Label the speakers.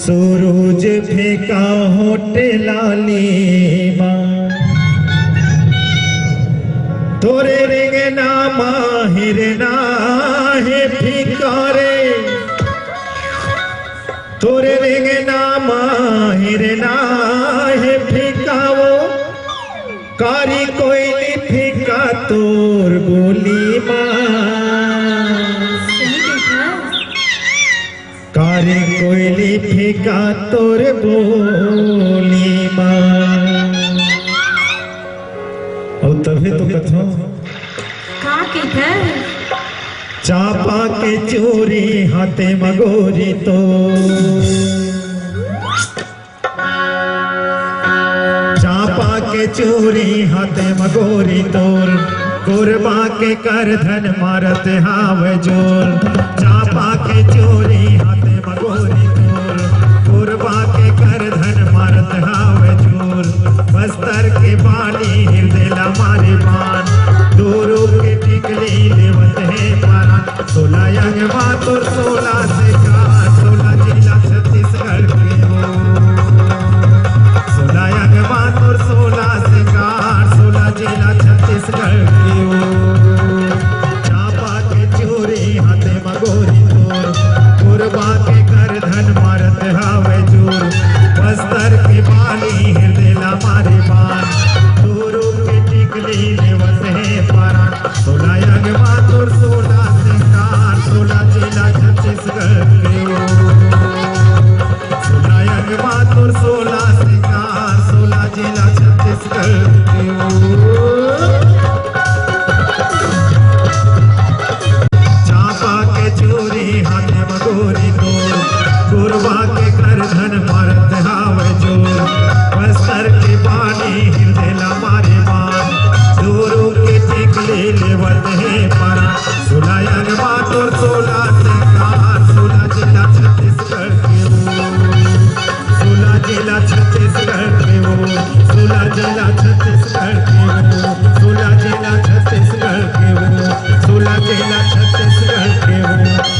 Speaker 1: सूरज फेंका होटे लाली तोरे रेंगे ना माहिर ना है फिकारे तोरे रेंगे ना माहिर ना है फिकावो कारी कोयली फिका तोर बोली कारी कोयली फिका तोर बोली और तभी तो कथो चापा के चोरी हाथे मगोरी तो चापा के चोरी हाथे मगोरी तोर कुरबा के कर धन मारत हाव जोर चापा के चोरी हाथे मगोरी तोर कुरबा के कर धन मारत हाव जोर बस्तर के बाली हृदय मारे बान दूरों के टिकली लेवत है पारा 16 यंगवा तो 16 से 16 जिला छत्तीसगढ़ के हो 16 यंगवा तो 16 से 16 जिला छत्तीसगढ़ के हो चापा के चोरी हाथे मगोरी तोर कुरबा के कर धन मारत हावे जोर बस्तर के बाली हृदय मारे बान दूरों के टिकली लेवत है पारा 16 यंगवा तो 16 से 16 जिला छत्तीसगढ़ के हो 16 यंगवा तो 16 से 16 जिला छत्तीसगढ़ के हो चापा के चोरी हाथे मगोरी तोर कुरबा के कर धन मारत हाव जोर बस्तर के बानी हृदय मारे बान दूरों के टिकले लेवत है पारा 16 यंगवा तो 16 से 16 जिला छत्तीसगढ़ के हो 16 जिला छत्तीसगढ़ के हो 16 जिला छत्तीसगढ़ के हो 16 जिला छत्तीसगढ़ के हो 16 जिला छत्तीसगढ़ के हो